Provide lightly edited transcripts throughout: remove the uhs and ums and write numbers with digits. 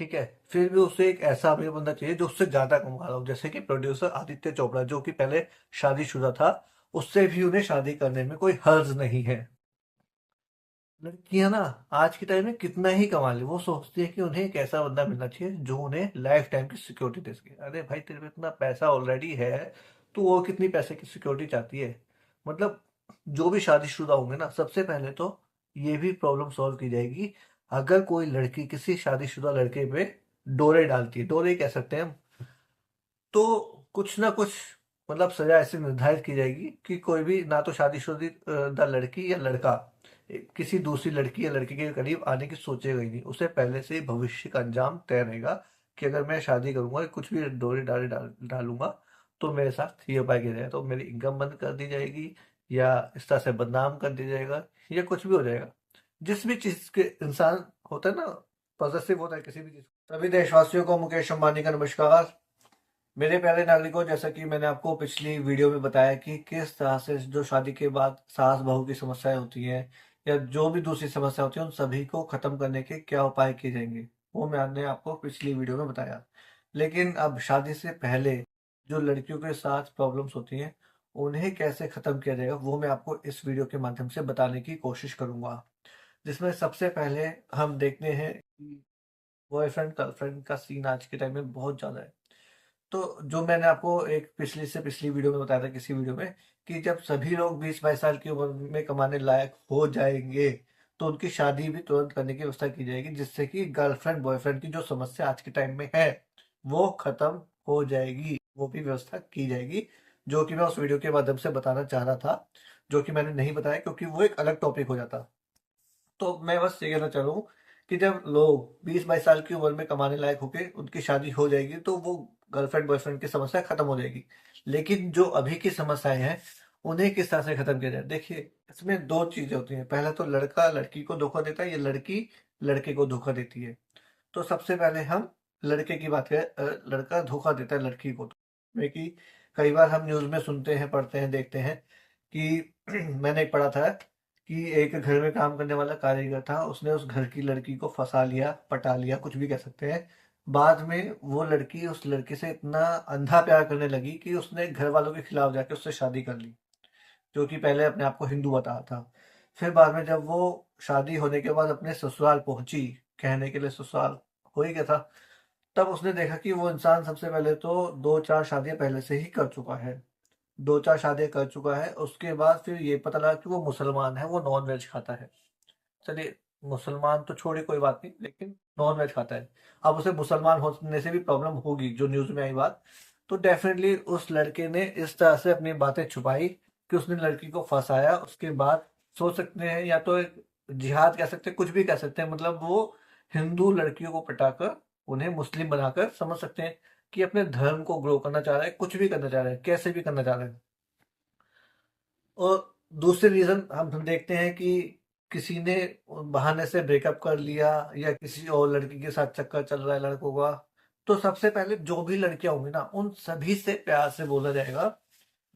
ठीक है, फिर भी उसे एक ऐसा अमीर बंदा चाहिए जो उससे ज्यादा कमा रहा हो, जैसे कि प्रोड्यूसर आदित्य चोपड़ा जो कि पहले शादीशुदा था, उससे भी उन्हें शादी करने में कोई हर्ज नहीं है। लड़कियां ना आज के टाइम में कितना ही कमा ले, वो सोचती है कि उन्हें एक ऐसा बंदा मिलना चाहिए जो उन्हें लाइफ टाइम की सिक्योरिटी दे सके। अरे भाई, तेरे पे इतना पैसा ऑलरेडी है, तो वो कितनी पैसे की सिक्योरिटी चाहती है? मतलब जो भी शादीशुदा होंगे ना, सबसे पहले तो ये भी प्रॉब्लम सॉल्व की जाएगी अगर कोई लड़की किसी शादीशुदा लड़के पे डोरे डालती है, डोरे कह सकते हैं हम, तो कुछ ना कुछ मतलब सजा ऐसे निर्धारित की जाएगी कि कोई भी ना तो शादीशुदा लड़की या लड़का किसी दूसरी लड़की या लड़के के करीब आने की सोचेगा ही नहीं। उसे पहले से ही भविष्य का अंजाम तय रहेगा कि अगर मैं शादी करूंगा, कुछ भी डोरे डालूंगा, तो मेरे साथ ये उपाय किया जाएगा, तो मेरी इनकम बंद कर दी जाएगी, या इस तरह से बदनाम कर दिया जाएगा, या कुछ भी हो जाएगा। जिस भी चीज के इंसान होता है ना, पॉजिटिव होता है किसी भी चीज। सभी देशवासियों को मुकेश अंबानी का नमस्कार। मेरे प्यारे नागरिकों, जैसा कि मैंने आपको पिछली वीडियो में बताया कि किस तरह से जो शादी के बाद सास बहू की समस्याएं होती हैं या जो भी दूसरी समस्या होती है, उन सभी को खत्म करने के क्या उपाय किए जाएंगे, वो मैंने आपको पिछली वीडियो में बताया। लेकिन अब शादी से पहले जो लड़कियों के साथ प्रॉब्लम्स होती हैं, उन्हें कैसे खत्म किया जाएगा, वो मैं आपको इस वीडियो के माध्यम से बताने की कोशिश करूंगा। जिसमें सबसे पहले हम देखते हैं कि बॉयफ्रेंड गर्लफ्रेंड का सीन आज के टाइम में बहुत ज्यादा है। तो जो मैंने आपको एक पिछली से पिछली वीडियो में बताया था, किसी वीडियो में, कि जब सभी लोग 20-22 साल की उम्र में कमाने लायक हो जाएंगे, तो उनकी शादी भी तुरंत करने की व्यवस्था की जाएगी, जिससे कि गर्लफ्रेंड बॉयफ्रेंड की जो समस्या आज के टाइम में है, वो खत्म हो जाएगी। वो भी व्यवस्था की जाएगी, जो कि मैं उस वीडियो के माध्यम से बताना चाह रहा था, जो कि मैंने नहीं बताया क्योंकि वो एक अलग टॉपिक हो जाता। तो मैं बस ये कहना चाह रहा हूँ कि जब लोग 20-22 साल की उम्र में कमाने लायक होके उनकी शादी हो जाएगी, तो वो गर्लफ्रेंड बॉयफ्रेंड की समस्या खत्म हो जाएगी। लेकिन जो अभी की समस्याएं हैं, उन्हें किस तरह से खत्म किया जाए? देखिए, इसमें दो चीजें होती हैं। पहला तो लड़का लड़की को धोखा देता है, या लड़की लड़के को धोखा देती है। तो सबसे पहले हम लड़के की बात करें। लड़का धोखा देता है लड़की को, तो कि कई बार हम न्यूज में सुनते हैं, पढ़ते हैं, देखते हैं कि मैंने एक पढ़ा था कि एक घर में काम करने वाला कारीगर था, उसने उस घर की लड़की को फंसा लिया, पटा लिया, कुछ भी कह सकते हैं। बाद में वो लड़की उस लड़के से इतना अंधा प्यार करने लगी कि उसने घर वालों के खिलाफ जाके उससे शादी कर ली, जो कि पहले अपने आप को हिंदू बता था। फिर बाद में जब वो शादी होने के बाद अपने ससुराल पहुंची, कहने के लिए ससुराल हो ही गया था, तब उसने देखा कि वो इंसान सबसे पहले तो 2-4 शादियां पहले से ही कर चुका है। 2-4 शादियां कर चुका है, उसके बाद फिर ये पता लगा कि वो मुसलमान है, वो नॉन वेज खाता है। चलिए, मुसलमान तो छोड़िए, कोई बात नहीं, लेकिन नॉन वेज खाता है। अब उसे मुसलमान होने से भी प्रॉब्लम होगी, जो न्यूज में आई बात। तो डेफिनेटली उस लड़के ने इस तरह से अपनी बातें छुपाई कि उसने लड़की को फंसाया। उसके बाद सोच सकते हैं, या तो एक जिहाद कह सकते हैं, कुछ भी कह सकते हैं, मतलब वो हिंदू लड़कियों को पटाकर उन्हें मुस्लिम बनाकर, समझ सकते हैं कि अपने धर्म को ग्रो करना चाह रहा है, कुछ भी करना चाह रहा है, कैसे भी करना चाह रहा है। और दूसरे रीजन हम देखते हैं कि किसी ने बहाने से ब्रेकअप कर लिया, या किसी और लड़की के साथ चक्कर चल रहा है लड़कों का, तो सबसे पहले जो भी लड़कियां होंगी ना, उन सभी से प्यार से बोला जाएगा,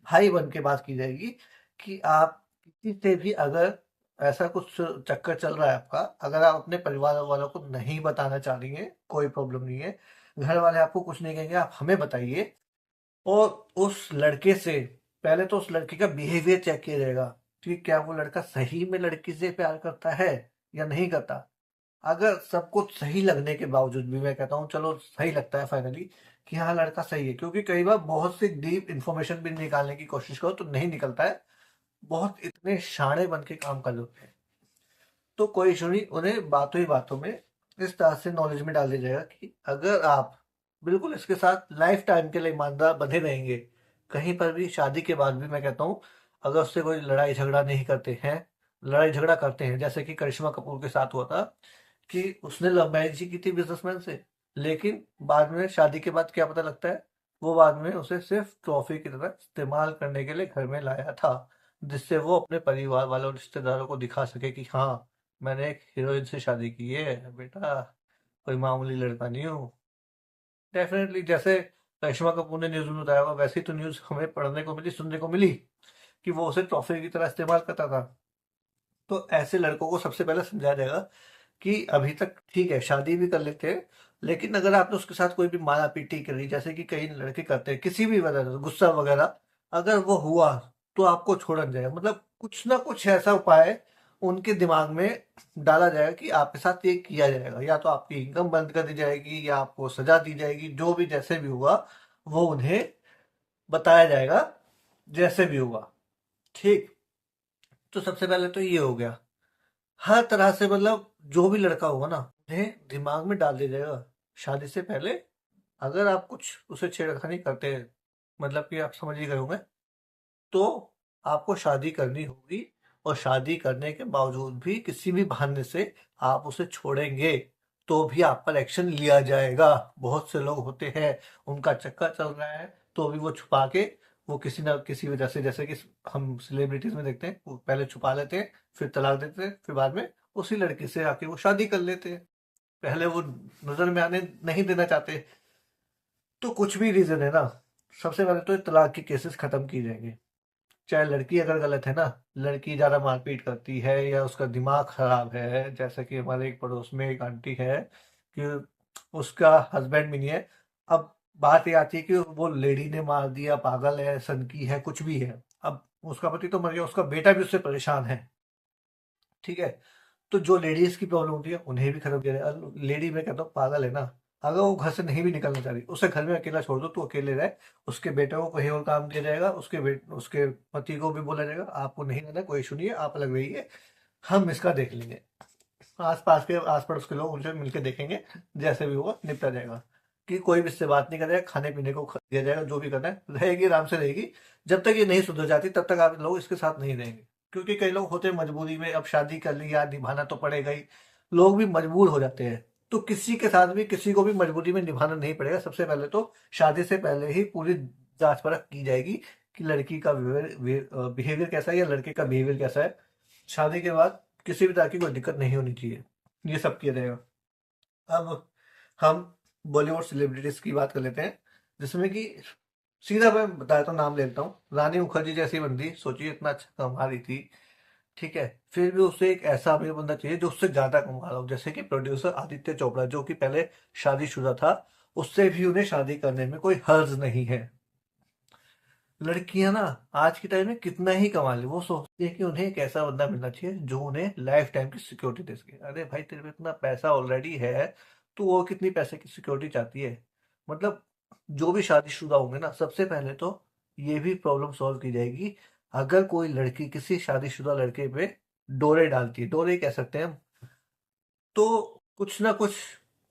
भाई बन के बात की जाएगी कि आप किसी से भी अगर ऐसा कुछ चक्कर चल रहा है आपका, अगर आप अपने परिवार वालों को नहीं बताना चाह रही हैं, कोई प्रॉब्लम नहीं है, घर वाले आपको कुछ नहीं कहेंगे, आप हमें बताइए। और उस लड़के से पहले तो उस लड़के का बिहेवियर चेक किया जाएगा कि क्या वो लड़का सही में लड़की से प्यार करता है या नहीं करता। अगर सब कुछ सही लगने के बावजूद भी, मैं कहता हूँ चलो सही लगता है फाइनली कि हाँ लड़का सही है, क्योंकि कई बार बहुत सी डीप इंफॉर्मेशन भी निकालने की कोशिश करो तो नहीं निकलता है, बहुत इतने शाणे बन के काम कर लेते हैं। तो कोई इशू नहीं, उन्हें बातों ही बातों में इस तरह से नॉलेज में डाल दिया जाएगा कि अगर आप बिल्कुल इसके साथ लाइफ टाइम के लिए ईमानदार बने रहेंगे, कहीं पर भी शादी के बाद भी, मैं कहता हूँ अगर उससे कोई लड़ाई झगड़ा नहीं करते हैं, लड़ाई झगड़ा करते हैं जैसे कि करिश्मा कपूर के साथ हुआ था कि उसने लव मैरिज ही की थी बिजनेसमैन से, लेकिन बाद में शादी के बाद क्या पता लगता है, वो बाद में उसे सिर्फ ट्रॉफी की तरह इस्तेमाल करने के लिए घर में लाया था, जिससे वो अपने परिवार वालों रिश्तेदारों को दिखा सके कि हाँ, मैंने एक हीरोइन से शादी की है बेटा, कोई मामूली लड़का नहीं हूँ। डेफिनेटली जैसे करिश्मा कपूर ने न्यूज में बताया होगा, वैसी तो न्यूज हमें पढ़ने को मिली, सुनने को मिली कि वो उसे ट्रॉफी की तरह इस्तेमाल करता था। तो ऐसे लड़कों को सबसे पहले समझाया जाएगा कि अभी तक ठीक है शादी भी कर लेते हैं, लेकिन अगर आपने उसके साथ कोई भी मारा पीटी करी, जैसे कि कई लड़के करते हैं किसी भी वजह से, गुस्सा वगैरह अगर वो हुआ, तो आपको छोड़ा नहीं जाएगा। मतलब कुछ ना कुछ ऐसा उपाय उनके दिमाग में डाला जाएगा कि आपके साथ ये किया जाएगा, या तो आपकी इनकम बंद कर दी जाएगी या आपको सजा दी जाएगी, जो भी जैसे भी होगा वो उन्हें बताया जाएगा, जैसे भी होगा। ठीक। तो सबसे पहले तो ये हो गया। हर तरह से मतलब जो भी लड़का होगा ना, उन्हें दिमाग में डाल दिया जाएगा शादी से पहले, अगर आप कुछ उसे छेड़खानी करते हैं, मतलब कि आप समझ ही गए होंगे, तो आपको शादी करनी होगी, और शादी करने के बावजूद भी किसी भी बहाने से आप उसे छोड़ेंगे, तो भी आप पर एक्शन लिया जाएगा। बहुत से लोग होते हैं, उनका चक्कर चल रहा है, तो भी वो छुपा के, वो किसी ना किसी वजह से, जैसे कि हम सेलिब्रिटीज में देखते हैं, वो पहले छुपा लेते हैं, फिर तलाक देते हैं, फिर बाद में उसी लड़की से आके वो शादी कर लेते हैं। पहले वो नजर में आने नहीं देना चाहते। तो कुछ भी रीजन है ना, सबसे पहले तो ये तलाक के केसेस खत्म किए जाएंगे। चाहे लड़की अगर गलत है ना, लड़की ज्यादा मारपीट करती है या उसका दिमाग खराब है, जैसे कि हमारे एक पड़ोस में एक आंटी है कि उसका हस्बैंड भी नहीं है। अब बात ये आती है कि वो लेडी ने मार दिया, पागल है, सनकी है, कुछ भी है। अब उसका पति तो मर गया, उसका बेटा भी उससे परेशान है। ठीक है। तो जो लेडीज की प्रॉब्लम होती है उन्हें भी खत्म किया जाए। लेडी में कहता हूँ पागल है ना, अगर वो घर से नहीं भी निकलना चाह रही, उसे घर में अकेला छोड़ दो, तो अकेले रहे। उसके बेटे को कहीं और काम दिया जाएगा, उसके पति को भी बोला जाएगा आपको नहीं रहना, कोई इशू नहीं है, आप अलग रहिए, हम इसका देख लेंगे। आस पड़ोस के लोग उनसे मिलकर देखेंगे, जैसे भी होगा निपटा जाएगा। कि कोई भी इससे बात नहीं करेगा, खाने पीने को दिया जाएगा, जो भी करना है रहेगी, आराम से रहेगी। जब तक ये नहीं सुधर जाती तब तक आप लोग इसके साथ नहीं रहेंगे। क्योंकि कई लोग होते हैं मजबूरी में, अब शादी कर ली यार, निभाना तो पड़ेगा ही, लोग भी मजबूर हो जाते हैं। तो किसी के साथ भी किसी को भी मजबूरी में निभाना नहीं पड़ेगा। सबसे पहले तो शादी से पहले ही पूरी जांच परख की जाएगी कि लड़की का बिहेवियर कैसा है या लड़के का बिहेवियर कैसा है। शादी के बाद किसी भी तरह की कोई दिक्कत नहीं होनी चाहिए। ये सब किया जाएगा। अब हम बॉलीवुड सेलिब्रिटीज की बात कर लेते हैं, जिसमें कि सीधा मैं बताया तो नाम ले लेता हूँ। रानी मुखर्जी जैसी बंदी, सोचिए इतना अच्छा कमा रही थी, ठीक है, फिर भी उसे एक ऐसा अमीर बंदा चाहिए जो उससे ज्यादा कमा रहा हो। जैसे कि प्रोड्यूसर आदित्य चोपड़ा, जो कि पहले शादीशुदा था, उससे भी उन्हें शादी करने में कोई हर्ज नहीं है। लड़कियां ना आज के टाइम में कितना ही कमा ले, वो सोचती है कि उन्हें एक ऐसा बंदा मिलना चाहिए जो उन्हें लाइफ टाइम की सिक्योरिटी दे सके। अरे भाई, तेरे पे इतना पैसा ऑलरेडी है, तो वो कितनी पैसे की सिक्योरिटी चाहती है। मतलब जो भी शादीशुदा होंगे ना, सबसे पहले तो ये भी प्रॉब्लम सॉल्व की जाएगी। अगर कोई लड़की किसी शादीशुदा लड़के पे डोरे डालती है, डोरे कह सकते हैं हम, तो कुछ ना कुछ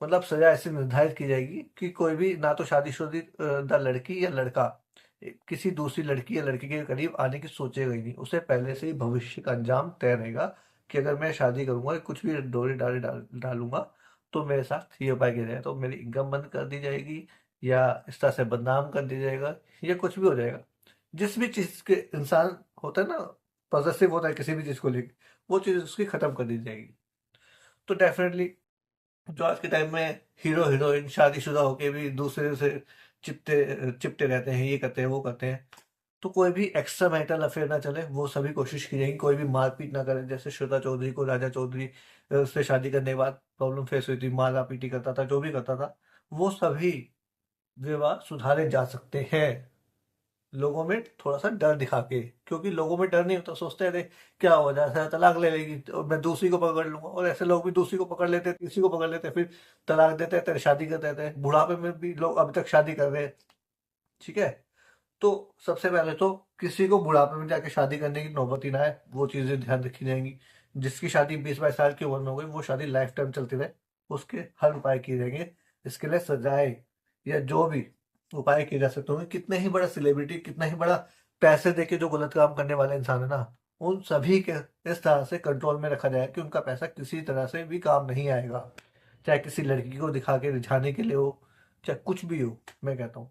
मतलब सजा ऐसे निर्धारित की जाएगी कि कोई भी ना तो शादीशुदा लड़की या लड़का किसी दूसरी लड़की या लड़के के करीब आने की सोचेगा ही नहीं। उसे पहले से ही भविष्य का अंजाम तय रहेगा कि अगर मैं शादी करूंगा, कुछ भी डोरे डालूंगा, तो मेरे साथ ये उपाय किया जाएगा, तो मेरी इनकम बंद कर दी जाएगी, या इस तरह से बदनाम कर दिया जाएगा, या कुछ भी हो जाएगा। जिस भी चीज के इंसान होता है ना, पॉजिटिव होता है किसी भी चीज को लेकर, वो चीज उसकी खत्म कर दी जाएगी। तो डेफिनेटली जो आज के टाइम में हीरो हीरोइन शादीशुदा होके भी दूसरे से चिपते चिपटे रहते हैं, ये करते हैं वो करते हैं, तो कोई भी एक्स्ट्रा मैरिटल अफेयर ना चले, वो सभी कोशिश की जाएगी। कोई भी मारपीट ना करे, जैसे श्वेता चौधरी को राजा चौधरी से शादी करने के बाद प्रॉब्लम फेस हुई थी, मारा पीटी करता था, जो भी करता था, वो सभी विवाह सुधारे जा सकते हैं लोगों में थोड़ा सा डर दिखा के। क्योंकि लोगों में डर नहीं होता, सोचते हैं अरे क्या हो जाता है, तलाक ले लेगी तो मैं दूसरी को पकड़ लूंगा, और ऐसे लोग भी दूसरी को पकड़ लेते हैं, तीसरी को पकड़ लेते हैं, फिर तलाक देते हैं, शादी कर देते हैं। बुढ़ापे में भी लोग अभी तक शादी कर रहे हैं। ठीक है। तो सबसे पहले तो किसी को बुढ़ापे में जाके शादी करने की नौबत ही ना आए, वो चीजें ध्यान रखी जाएंगी। जिसकी शादी 20-22 साल की उम्र में हो गई, वो शादी लाइफ टाइम चलती रहे, उसके हर उपाय किए जाएंगे। इसके लिए सजाए या जो भी उपाय किए जा सकते होंगे, कितने ही बड़ा सेलिब्रिटी, कितना ही बड़ा पैसे देके जो गलत काम करने वाले इंसान है ना, उन सभी के इस तरह से कंट्रोल में रखा जाए कि उनका पैसा किसी तरह से भी काम नहीं आएगा। चाहे किसी लड़की को दिखा के रिझाने के लिए हो, चाहे कुछ भी हो, मैं कहता हूँ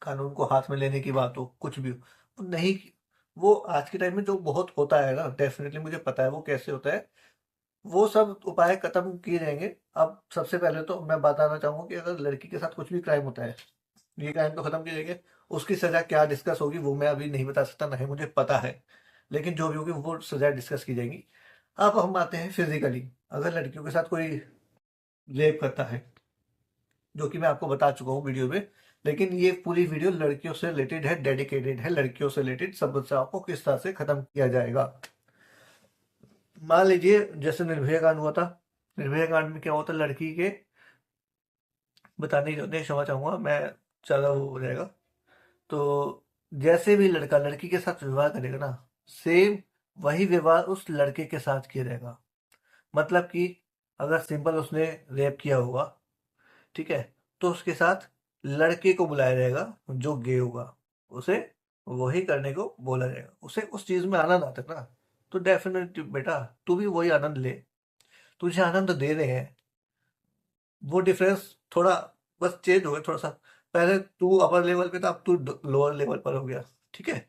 कानून को हाथ में लेने की बात हो, कुछ भी हो, वो नहीं। वो आज के टाइम में जो बहुत होता है ना, डेफिनेटली मुझे पता है वो कैसे होता है। वो सब उपाय खत्म किए जाएंगे। अब सबसे पहले तो मैं बताना चाहूंगा कि अगर लड़की के साथ कुछ भी क्राइम होता है, ये क्राइम तो खत्म किए जाएंगे। उसकी सजा क्या डिस्कस होगी वो मैं अभी नहीं बता सकता, नहीं मुझे पता है, लेकिन जो भी होगी वो सजा डिस्कस की जाएंगी। अब हम आते हैं फिजिकली। अगर लड़कियों के साथ कोई रेप करता है, जो कि मैं आपको बता चुका हूँ वीडियो में, लेकिन ये पूरी वीडियो लड़कियों से रिलेटेड है, डेडिकेटेड है लड़कियों से रिलेटेड समस्याओं को किस तरह से खत्म किया जाएगा। मान लीजिए जैसे निर्भया कांड हुआ था। निर्भया कांड में क्या होता है, लड़की के बताने नहीं क्षमा चाहूंगा मैं, ज्यादा वो हो जाएगा। तो जैसे भी लड़का लड़की के साथ विवाह करेगा ना, सेम वही व्यवहार उस लड़के के साथ किया जाएगा। मतलब कि अगर सिंपल उसने रेप किया होगा, ठीक है, तो उसके साथ लड़के को बुलाया जाएगा जो गे होगा, उसे वही करने को बोला जाएगा। उसे उस चीज में आनंद आता है ना, तो डेफिनेटली बेटा तू भी वही आनंद ले। तुझे आनंद दे रहे हैं, वो डिफरेंस थोड़ा बस चेंज हो गया थोड़ा सा। पहले तू अपर लेवल पे था, अब तू लोअर लेवल पर हो गया, ठीक है।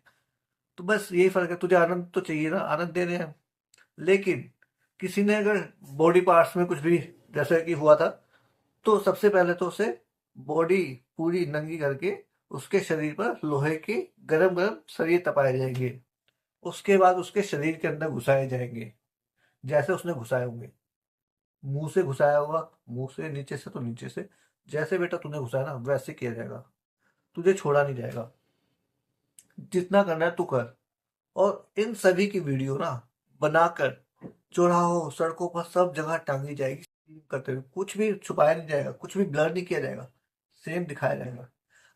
तो बस यही फर्क है, तुझे आनंद तो चाहिए ना, आनंद दे रहे हैं। लेकिन किसी ने अगर बॉडी पार्ट्स में कुछ भी जैसे कि हुआ था, तो सबसे पहले तो उसे बॉडी पूरी नंगी करके उसके शरीर पर लोहे के गरम गरम सरिये तपाए जाएंगे। उसके बाद उसके शरीर के अंदर घुसाए जाएंगे, जैसे उसने घुसाए होंगे। मुंह से घुसाया होगा, मुंह से, नीचे से तो नीचे से, जैसे बेटा तूने घुसाया ना वैसे किया जाएगा। तुझे छोड़ा नहीं जाएगा, जितना करना है तू कर। और इन सभी की वीडियो ना बनाकर चौराहों सड़कों पर सब जगह टांगी जाएगी, करते हुए कुछ भी छुपाया नहीं जाएगा, कुछ भी ब्लर नहीं किया जाएगा, सेम दिखाया जाएगा।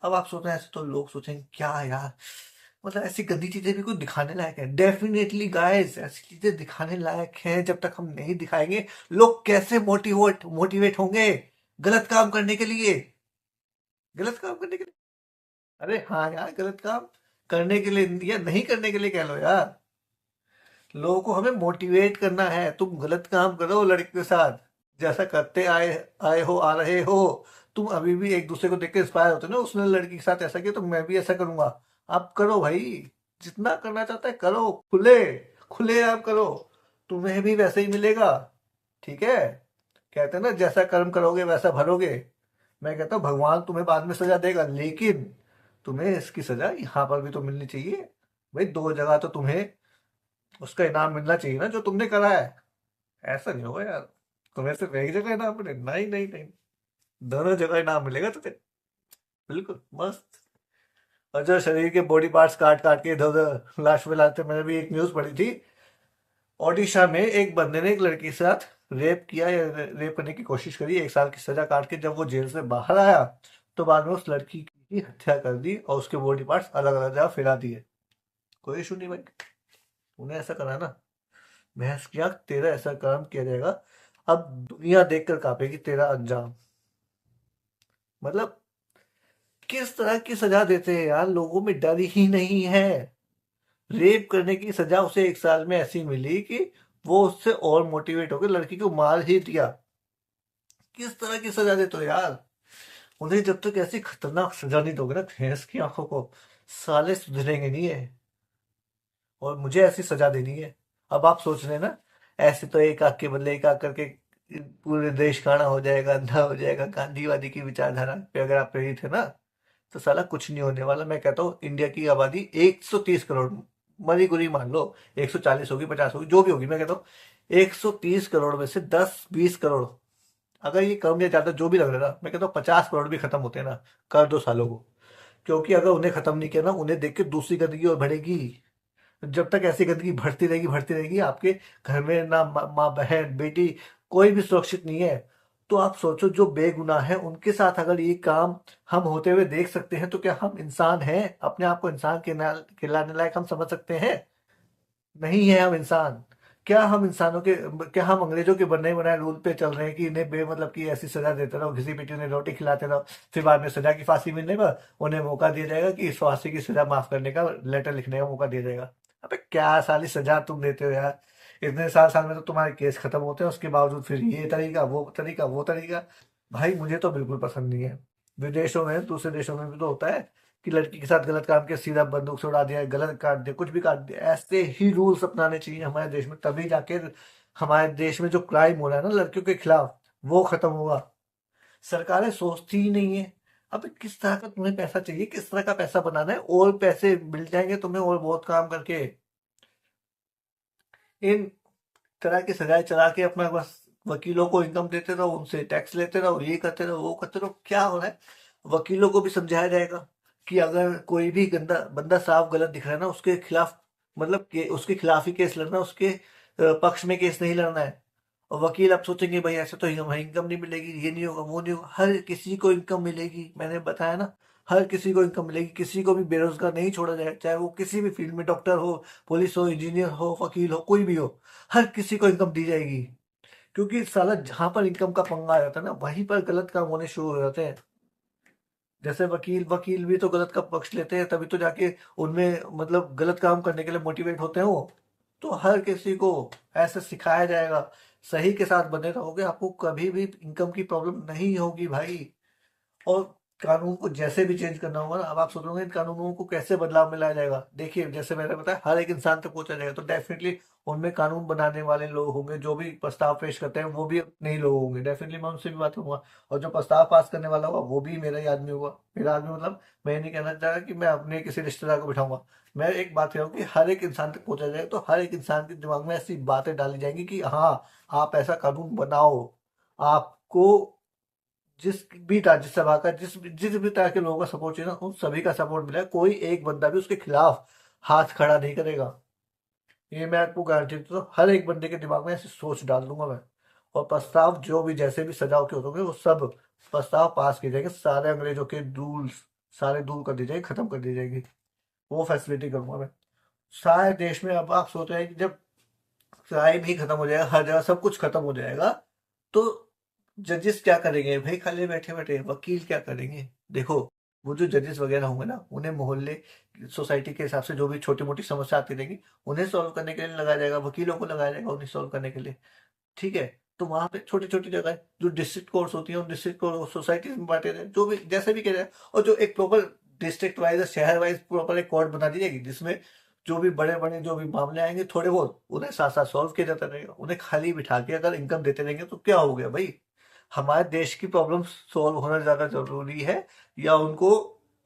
अब आप सोच रहे हैं ऐसे, तो लोग सोचेंगे क्या यार, मतलब ऐसी गंदी चीजें भी कुछ दिखाने लायक है। डेफिनेटली गाइस, ऐसी चीजें दिखाने लायक हैं। जब तक हम नहीं दिखाएंगे, लोग कैसे मोटिवेट होंगे गलत काम करने के लिए, गलत काम करने के लिए। अरे हाँ यार, गलत काम करने के लिए या नहीं करने के लिए कह लो यार। लोगों को हमें मोटिवेट करना है, तुम गलत काम करो लड़के के साथ, जैसा करते आए आए हो, आ रहे हो। तुम अभी भी एक दूसरे को देख के इंस्पायर होते हो ना, उसने लड़की के साथ ऐसा किया तो मैं भी ऐसा करूंगा। आप करो भाई, जितना करना चाहता है करो, खुले खुले आप करो, तुम्हें भी वैसे ही मिलेगा। ठीक है, कहते हैं ना जैसा कर्म करोगे वैसा भरोगे। मैं कहता हूँ भगवान तुम्हें बाद में सजा देगा, लेकिन तुम्हें इसकी सजा यहाँ पर भी तो मिलनी चाहिए। भाई दो जगह तो तुम्हें उसका इनाम मिलना चाहिए ना जो तुमने करा है। ऐसा नहीं होगा यार, तुम्हें सिर्फ एक जगह इनाम मिले, नहीं नहीं नहीं, दोनों जगह इनाम मिलेगा तुझे, बिल्कुल मस्त। और जो शरीर के बॉडी पार्ट्स काट काट के इधर उधर लाश में लाते, मैंने भी एक न्यूज पढ़ी थी। ओडिशा में एक बंदे ने एक लड़की के साथ रेप किया या रेप करने की कोशिश करी, 1 साल की सजा काट के जब वो जेल से बाहर आया, तो बाद में उस लड़की की हत्या कर दी और उसके बॉडी पार्ट्स अलग अलग जगह फैला दिए। कोई इशू नहीं भाई, उन्हें ऐसा करा ना, भैंस की आंख, तेरा ऐसा काम किया जाएगा। अब दुनिया देखकर कांपेगी तेरा अंजाम। मतलब किस तरह की सजा देते हैं यार, लोगों में डर ही नहीं है। रेप करने की सजा उसे 1 साल में ऐसी मिली कि वो उससे और मोटिवेट होकर लड़की को मार ही दिया। किस तरह की सजा देते हो यार। उन्हें जब तक ऐसी खतरनाक सजा नहीं दोगे ना भैंस की आंखों को, साले सुधरेंगे नहीं है। और मुझे ऐसी सजा देनी है। अब आप सोच रहे हैं ना, ऐसे तो एक आग के बदले एक आग करके पूरे देश काना हो जाएगा, अंधा हो जाएगा। गांधीवादी की विचारधारा पे अगर आप प्रेरित है ना, तो साला कुछ नहीं होने वाला। मैं कहता हूँ इंडिया की आबादी 130 करोड़, मरी गुरी मान लो 140 होगी, 50 होगी, जो भी होगी, मैं कहता हूँ 130 करोड़ में से 10-20 करोड़, अगर ये कम या ज्यादा जो भी लग रहा है ना, मैं कहता हूँ 50 करोड़ भी खत्म होते हैं ना, कर दो सालों को। क्योंकि अगर उन्हें खत्म नहीं किया ना, उन्हें देख के दूसरी गंदगी और बढ़ेगी। जब तक ऐसी गंदगी बढ़ती रहेगी, आपके घर में ना माँ बहन बेटी कोई भी सुरक्षित नहीं है। तो आप सोचो, जो बेगुनाह है उनके साथ अगर ये काम हम होते हुए देख सकते हैं, तो क्या हम इंसान हैं? अपने आप को इंसान के कहलाने लायक हम समझ सकते हैं? नहीं है हम इंसान। क्या हम अंग्रेजों के बने बनाए रूल पे चल रहे हैं कि इन्हें बेमतलब की ऐसी सजा देते रहो, घिसी पिटी उन्हें रोटी खिलाते रहो, फिर बाद में सजा की फांसी मिलने पर उन्हें मौका दिया जाएगा कि इस फांसी की सजा माफ करने का लेटर लिखने का मौका दिया जाएगा? अबे क्या साली सजा तुम देते हो यार। इतने साल साल में तो तुम्हारे केस खत्म होते हैं, उसके बावजूद फिर ये तरीका वो तरीका वो तरीका। भाई मुझे तो बिल्कुल पसंद नहीं है। विदेशों में, दूसरे देशों में भी तो होता है कि लड़की के साथ गलत काम किया, सीधा बंदूक से उड़ा दिया, गलत काट दिया, कुछ भी काट दिया। ऐसे ही रूल्स अपनाने चाहिए हमारे देश में, तभी जाके हमारे देश में जो क्राइम हो रहा है ना लड़कियों के खिलाफ, वो खत्म होगा। सरकारें सोचती ही नहीं है। अब किस तरह का तुम्हें पैसा चाहिए, किस तरह का पैसा बनाना है, और पैसे मिल जाएंगे तुम्हें और बहुत काम करके। इन तरह की सजाएं चला के अपना बस वकीलों को इनकम देते रहो, उनसे टैक्स लेते रहो, ये करते रहो, वो करते रहो। क्या हो रहा है? वकीलों को भी समझाया जाएगा कि अगर कोई भी गंदा बंदा साफ गलत दिख रहा है ना, उसके खिलाफ मतलब कि उसके खिलाफ ही केस लड़ना, उसके पक्ष में केस नहीं लड़ना है। और वकील अब सोचेंगे भाई ऐसे तो इनकम नहीं मिलेगी, ये नहीं होगा, वो नहीं होगा। हर किसी को इनकम मिलेगी, मैंने बताया ना, हर किसी को इनकम मिलेगी। किसी को भी बेरोजगार नहीं छोड़ा जाए, चाहे वो किसी भी फील्ड में डॉक्टर हो, पुलिस हो, इंजीनियर हो, वकील हो, कोई भी हो। हर किसी को इनकम दी जाएगी। क्योंकि साला जहां पर इनकम का पंगा आ जाता है ना, वहीं पर गलत काम होने शुरू हो जाते हैं। जैसे वकील वकील भी तो गलत का पक्ष लेते हैं, तभी तो जाके उनमें मतलब गलत काम करने के लिए मोटिवेट होते हैं वो। तो हर किसी को ऐसे सिखाया जाएगा। सही के साथ बने रहोगे, आपको कभी भी इनकम की प्रॉब्लम नहीं होगी भाई। और कानून को जैसे भी चेंज करना होगा ना, अब आप सोचोगे इन कानूनों को कैसे बदलाव में लाया जाएगा। देखिए जैसे मैंने बताया, हर एक इंसान तक पहुंचा जाएगा, तो डेफिनेटली उनमें कानून बनाने वाले लोग होंगे, जो भी प्रस्ताव पेश करते हैं वो भी अपने ही लोग होंगे। डेफिनेटली मैं उनसे भी बात करूंगा, और जो प्रस्ताव पास करने वाला होगा वो भी मेरा ही आदमी होगा। मेरा आदमी मतलब मैं ये नहीं कहना चाह रहा कि मैं अपने किसी रिश्तेदार को बिठाऊंगा। मैं एक बात कह रहा हूँ कि हर एक इंसान तक पहुंचा जाएगा, तो हर एक इंसान के दिमाग में ऐसी बातें डाली जाएंगी कि हाँ, आप ऐसा कानून बनाओ। आपको जिस भी राज्यसभा का जिस भी तरह के लोगों का सपोर्ट चाहिए ना, उन सभी का सपोर्ट मिला है। कोई एक बंदा भी उसके खिलाफ हाथ खड़ा नहीं करेगा। ये मैं आपको गारंटी देता हूँ। हर एक बंदे के दिमाग में ऐसी सोच डाल दूंगा मैं। और प्रस्ताव जो भी जैसे भी सजाओ के होंगे, वो सब प्रस्ताव पास किए जाएंगे। सारे अंग्रेजों के रूल्स सारे दूर कर दिए जाएंगे, खत्म कर दी जाएगी। वो फैसिलिटी करूंगा मैं सारे देश में। अब आप सोच रहे हैं कि जब क्राइम ही खत्म हो जाएगा, हर जगह सब कुछ खत्म हो जाएगा, तो जजेस क्या करेंगे भाई? खाली बैठे बैठे वकील क्या करेंगे? देखो, वो जो जजेस वगैरह होंगे ना, उन्हें मोहल्ले सोसाइटी के हिसाब से जो भी छोटी मोटी समस्या आती रहेगी, उन्हें सॉल्व करने के लिए लगाया जाएगा। वकीलों को लगाया जाएगा उन्हें सॉल्व करने के लिए। ठीक है? तो वहां पे छोटी छोटी जगह जो डिस्ट्रिक्ट कोर्ट्स होती है, उन डिस्ट्रिक्ट कोर्ट सोसाइटीज में बांटे जाए, जो भी जैसे भी कह और जो एक प्रॉपर डिस्ट्रिक्ट वाइज, शहर वाइज प्रॉपर एक कोर्ट बना दी जाएगी, जिसमें जो भी बड़े बड़े जो भी मामले आएंगे थोड़े बहुत, उन्हें साथ साथ सॉल्व किया जाता रहेगा। उन्हें खाली बिठा के अगर इनकम देते रहेंगे तो क्या हो गया भाई? हमारे देश की प्रॉब्लम सॉल्व होना ज्यादा जरूरी है, या उनको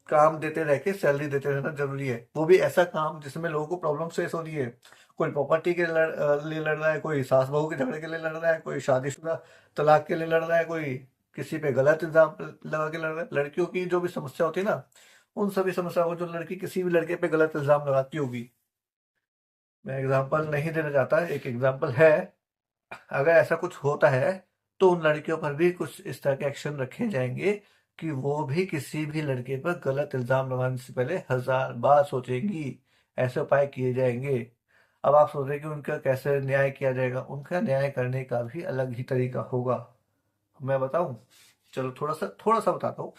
काम देते रह के सैलरी देते रहना जरूरी है? वो भी ऐसा काम जिसमें लोगों को प्रॉब्लम फेस हो रही है। कोई प्रॉपर्टी के लिए लड़ रहा है, कोई सास बहू के झगड़े के लिए लड़ रहा है, कोई शादीशुदा तलाक के लिए लड़ रहा है, कोई किसी पे गलत इल्जाम लगा के लड़ रहा है। लड़कियों की जो भी समस्या होती है ना, उन सभी समस्याओं को जो लड़की किसी भी लड़के पे गलत इल्जाम लगाती होगी, मैं एग्जाम्पल नहीं देना चाहता, एक एग्जाम्पल है, अगर ऐसा कुछ होता है तो उन लड़कियों पर भी कुछ इस तरह के एक्शन रखे जाएंगे कि वो भी किसी भी लड़के पर गलत इल्जाम लगाने से पहले हजार बार सोचेंगी। ऐसे उपाय किए जाएंगे। अब आप सोच रहे हैं कि उनका कैसे न्याय किया जाएगा? उनका न्याय करने का भी अलग ही तरीका होगा। मैं बताऊं? चलो थोड़ा सा बताता हूँ।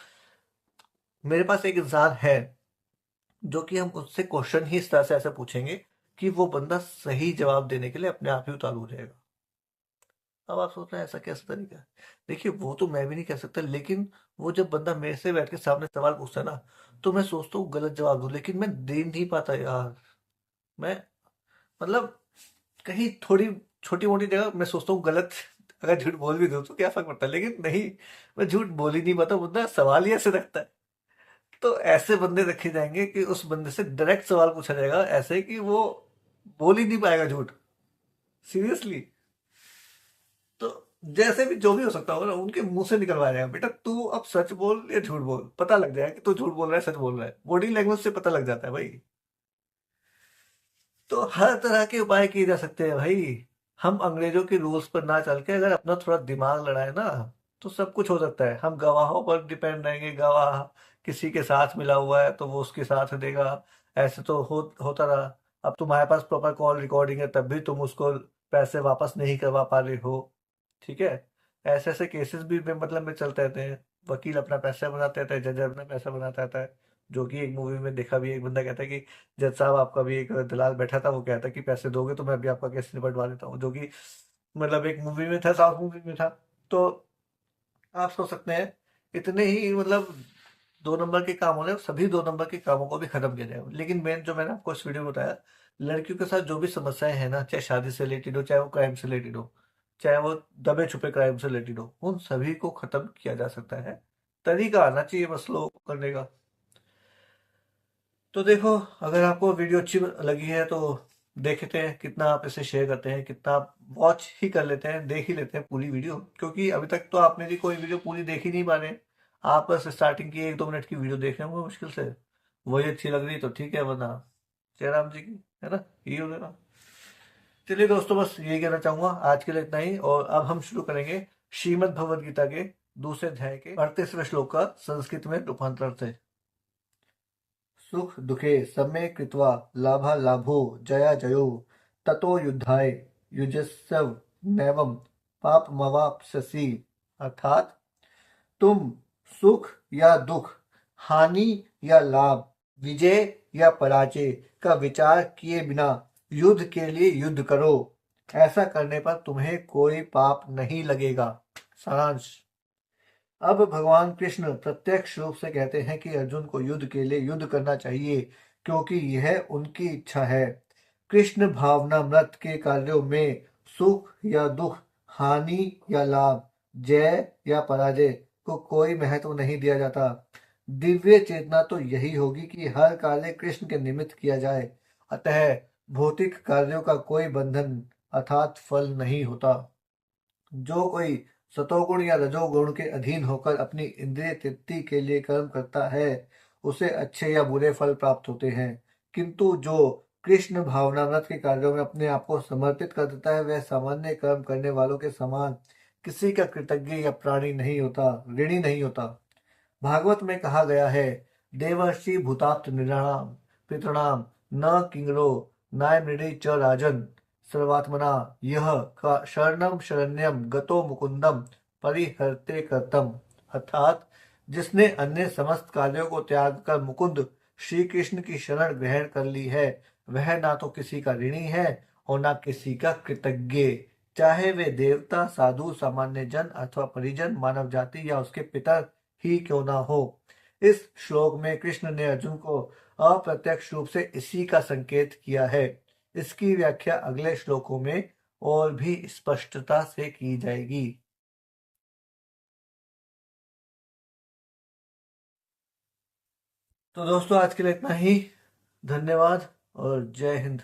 मेरे पास एक इंसान है, जो कि हम उससे क्वेश्चन ही इस तरह से ऐसे पूछेंगे कि वो बंदा सही जवाब देने के लिए अपने आप ही उतारू हो जाएगा। अब आप सोच रहे हैं ऐसा कैसा तरीका है? देखिए, वो तो मैं भी नहीं कह सकता, लेकिन वो जब बंदा मेरे से बैठ के सामने सवाल पूछता है ना, तो मैं सोचता हूँ गलत जवाब दूं, लेकिन मैं दे नहीं पाता यार। मैं मतलब कहीं थोड़ी छोटी मोटी जगह मैं सोचता हूँ गलत, अगर झूठ बोल भी दूं तो क्या फर्क पड़ता है, लेकिन नहीं, मैं झूठ बोल ही नहीं पाता। बंदा सवाल ही ऐसे रखता है। तो ऐसे बंदे रखे जाएंगे कि उस बंदे से डायरेक्ट सवाल पूछा जाएगा, ऐसे कि वो बोल ही नहीं पाएगा झूठ। सीरियसली। तो जैसे भी जो भी हो सकता होगा ना, उनके मुंह से निकलवाया जाएगा, बेटा तू अब सच बोल या झूठ बोल। पता लग जाएगा कि तू झूठ बोल रहा है, सच बोल रहा है। बॉडी लैंग्वेज से पता लग जाता है भाई। तो हर तरह के उपाय किए जा सकते हैं भाई। हम अंग्रेजों के रूल्स पर ना चल के अगर अपना थोड़ा दिमाग लड़ाए ना, तो सब कुछ हो सकता है। हम गवाहों पर डिपेंड रहेंगे, गवाह किसी के साथ मिला हुआ है तो वो उसके साथ देगा। ऐसे तो होता रहा। अब तुम्हारे पास प्रॉपर कॉल रिकॉर्डिंग है, तब भी तुम उसको पैसे वापस नहीं करवा पा रहे हो। ठीक है? ऐसे ऐसे केसेस भी मतलब में चलते रहते हैं। वकील अपना पैसा बनाते रहता है, जज अपना पैसा बनाता रहता है। जो कि एक मूवी में देखा भी, एक बंदा कहता है कि जज साहब, आपका भी एक दलाल बैठा था, वो कहता है कि पैसे दोगे तो मैं अभी आपका केस निपटवा देता हूँ। जो कि मतलब एक मूवी में था, साउथ मूवी में था। तो आप सोच सकते हैं, इतने ही मतलब दो नंबर के काम हो रहे हैं, सभी दो नंबर के कामों को भी खत्म किया जाएगा। लेकिन मेन जो मैंने आपको इस वीडियो में बताया, लड़कियों के साथ जो भी समस्याएं हैं ना, चाहे शादी से रिलेटेड हो, चाहे वो क्राइम से रिलेटेड हो, चाहे वो दबे छुपे क्राइम से रिलेटेड हो, उन सभी को खत्म किया जा सकता है। तरीका आना चाहिए बस लोगों को करने का। तो देखो, अगर आपको वीडियो अच्छी लगी है तो देखते हैं कितना आप इसे शेयर करते हैं, कितना आप वॉच ही कर लेते हैं, देख ही लेते हैं पूरी वीडियो, क्योंकि अभी तक तो आप मेरी कोई वीडियो पूरी देख ही नहीं पा रहे। आप बस स्टार्टिंग की 1-2 मिनट की वीडियो देख रहे होंगे मुश्किल से, वही अच्छी लग रही तो ठीक है, वरना जय राम जी की, है ना, यही हो गया। चलिए दोस्तों, बस यही कहना चाहूंगा, आज के लिए इतना ही। और अब हम शुरू करेंगे श्रीमद् भगवद गीता के दूसरे अध्याय के 38वें श्लोक का संस्कृत में रूपांतरण से। सुख दुखे सम्मे कृत्वा लाभा लाभो जया जयो ततो युद्धाय युजस्व नैवं पापमवाप्स्यसि। अर्थात तुम सुख या दुख, हानि या लाभ, विजय या पराजय का विचार किए बिना युद्ध के लिए युद्ध करो। ऐसा करने पर तुम्हें कोई पाप नहीं लगेगा। सारांश। अब भगवान कृष्ण प्रत्यक्ष रूप से कहते हैं कि अर्जुन को युद्ध के लिए युद्ध करना चाहिए, क्योंकि यह उनकी इच्छा है। कृष्ण भावनामृत के कार्यों में सुख या दुख, हानि या लाभ, जय या पराजय को कोई महत्व नहीं दिया जाता। दिव्य चेतना तो यही होगी कि हर कार्य कृष्ण के निमित्त किया जाए। अतः भौतिक कार्यों का कोई बंधन अर्थात फल नहीं होता। जो कोई सतोगुण या रजोगुण के अधीन होकर अपनी इंद्रिय तृप्ति के लिए कर्म करता है, उसे अच्छे या बुरे फल प्राप्त होते हैं। किंतु जो कृष्ण भावनामृत के कार्यों में अपने आप को समर्पित कर देता है, वह सामान्य कर्म करने वालों के समान किसी का कृतज्ञ या प्राणी नहीं होता, ऋणी नहीं होता। भागवत में कहा गया है, देवर्षि भूताप्त नृणाम पितृणाम न किंगरो नायमृणी च राजन सर्वात्मना यह का शरणम शरण्यम गतो मुकुंदम परिहरते कर्तम। अर्थात जिसने अन्य समस्त कार्यों को त्याग कर मुकुंद श्री कृष्ण की शरण ग्रहण कर ली है, वह ना तो किसी का ऋणी है और ना किसी का कृतज्ञ, चाहे वे देवता, साधु, सामान्य जन अथवा परिजन, मानव जाति या उसके पितर ही क्यों ना हो। इस श्लोक में कृष्ण ने अर्जुन को अप्रत्यक्ष रूप से इसी का संकेत किया है। इसकी व्याख्या अगले श्लोकों में और भी स्पष्टता से की जाएगी। तो दोस्तों, आज के लिए इतना ही। धन्यवाद और जय हिंद।